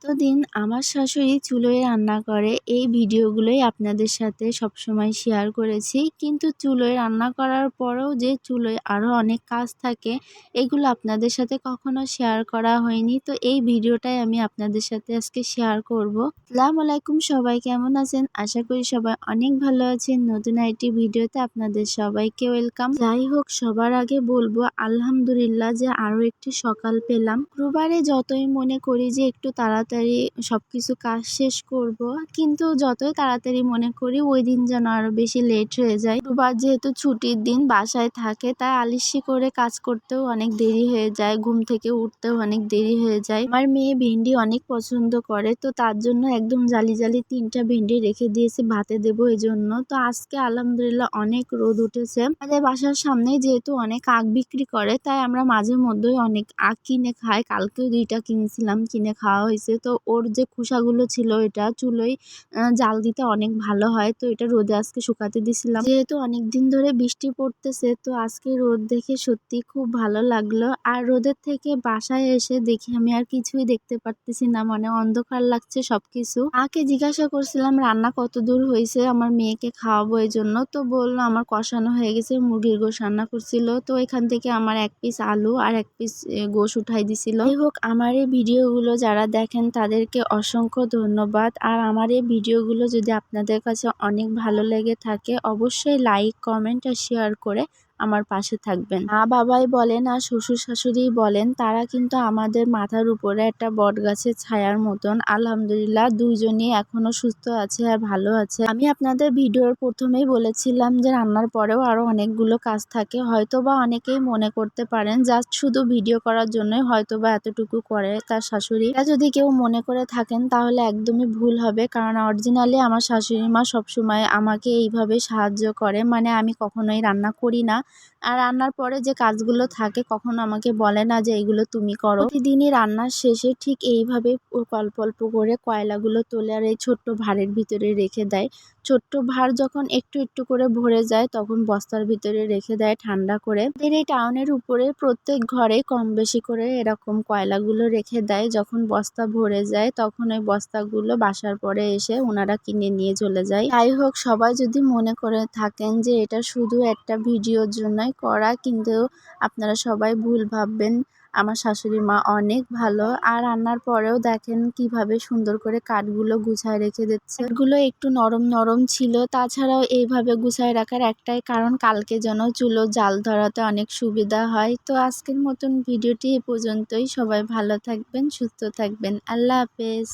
এতদিন আমার শাশুড়ি চুলোয় রান্না করে এই ভিডিওগুলোই আপনাদের সাথে সবসময় শেয়ার করেছি, কিন্তু চুলোয় রান্না করার পরেও যে চুলোয় আরও অনেক কাজ থাকে এগুলো আপনাদের সাথে কখনো শেয়ার করা হয়নি। তো এই ভিডিওটাই আমি আপনাদের সাথে আজকে শেয়ার করব। আসসালামু আলাইকুম, সবাই কেমন আছেন? আশা করি সবাই অনেক ভালো আছেন। নতুন একটি ভিডিওতে আপনাদের সবাইকে ওয়েলকাম। যাই হোক, সবার আগে বলবো আলহামদুলিল্লাহ যে আরও একটি সকাল পেলাম। শুক্রবারে যতই মনে করি যে একটু তাড়াতাড়ি সবকিছু কাজ শেষ করব, কিন্তু যতই তাড়াতাড়ি মনে করি ওই দিন যেন আরো বেশি লেট হয়ে যায়। শুক্রবার যেহেতু ছুটির দিন বাসায় থাকে, তাই আলিস্যি করে কাজ করতেও অনেক দেরি হয়ে যায়, ঘুম থেকে উঠতেও অনেক দেরি হয়ে যায়। আমার মেয়ে ভেন্ডি অনেক পছন্দ করে, তো তার জন্য একদম জালি জালি 3টা ভেন্ডি রেখে দিয়েছি ভাতে দেবো এই জন্য। তো আজকে আলহামদুলিল্লাহ অনেক রোদ উঠেছে। আমাদের বাসার সামনে যেহেতু অনেক আখ বিক্রি করে, তাই আমরা মাঝে মধ্যেই অনেক আখ কিনে খাই। কালকেও 2টা কিনেছিলাম, কিনে খাওয়া হয়েছে। তো ওর যে খোসাগুলো ছিল এটা চুলোয় জাল দিতে অনেক ভালো হয়, তো এটা রোদে আজকে শুকাতে দিছিলাম। যেহেতু অনেক দিন ধরে বৃষ্টি পড়তেছে, তো আজকে রোদ দেখে সত্যি খুব ভালো লাগলো। আর রোদের থেকে বাসায় এসে দেখি আমি আর কিছুই দেখতে পারতেছি না, মানে অন্ধকার লাগছে সবকিছু। মাকে জিজ্ঞাসা করছিলাম রান্না কত দূর হয়েছে, আমার মেয়েকে খাওয়াবো এই জন্য। তো বললো আমার কষানো হয়ে গেছে, মুরগির গোশ রান্না করছিল। তো এখান থেকে আমার 1 পিস আলু আর 1 পিস গোশ উঠাই দিছিল। যাই হোক, আমার এই ভিডিওগুলো যারা দেখেন তাদেরকে অসংখ্য ধন্যবাদ। আর আমার এই ভিডিওগুলো যদি আপনাদের কাছে অনেক ভালো লেগে থাকে, অবশ্যই লাইক, কমেন্ট আর শেয়ার করে আমার পাশে থাকবেন। মা বাবাই বলেন আর শ্বশুর শাশুড়ি বলেন, তারা কিন্তু আমাদের মাথার উপরে একটা বট গাছের ছায়ার মতন। আলহামদুলিল্লাহ দুইজনই এখনো সুস্থ আছে আর ভালো আছে। আমি আপনাদের ভিডিওর প্রথমেই বলেছিলাম যে রান্নার পরেও আরো অনেকগুলো কাজ থাকে, হয়তোবা অনেকেই মনে করতে পারেন জাস্ট শুধু ভিডিও করার জন্যই হয়তোবা এতটুকু করে তার শাশুড়ি। এটা যদি কেউ মনে করে থাকেন তাহলে একদমই ভুল হবে, কারণ অরিজিনালি আমার শাশুড়ি মা সবসময় আমাকে এইভাবে সাহায্য করে। মানে আমি কখনোই রান্না করি না, আর রান্নার পরে যে কাজগুলো থাকে কখনো আমাকে বলে না যে এইগুলো তুমি করো। প্রতিদিনই রান্নার শেষে ঠিক এইভাবে অল্প অল্প করে কয়লাগুলো তোলে আর এই ছোট্ট ভাঁড়ের ভিতরে রেখে দেয়। ছোট্ট ভাঁড় যখন একটু একটু করে ভরে যায় তখন বস্তার ভিতরে রেখে দেয় ঠান্ডা করে। এই টাউনের উপরে প্রত্যেক ঘরে কম বেশি করে এরকম কয়লাগুলো রেখে দেয়। যখন বস্তা ভরে যায় তখন ওই বস্তাগুলো বাসার পরে এসে ওনারা কিনে নিয়ে চলে যায়। যাই হোক, সবাই যদি মনে করে থাকেন যে এটা শুধু একটা ভিডিওর জন্যই করা, কিন্তু আপনারা সবাই ভুল ভাববেন। আমার শাশুড়ি মা অনেক ভালো। আর রান্নার পরেও দেখেন কিভাবে সুন্দর করে কাঠগুলো গুছায় রেখে দিচ্ছে। কাঠগুলো একটু নরম নরম ছিল। তাছাড়াও এইভাবে গুছায় রাখার একটাই কারণ, কালকে যেন চুলো জাল ধরাতে অনেক সুবিধা হয়। তো আজকের মতন ভিডিওটি এ পর্যন্তই। সবাই ভালো থাকবেন, সুস্থ থাকবেন। আল্লাহ হাফেজ।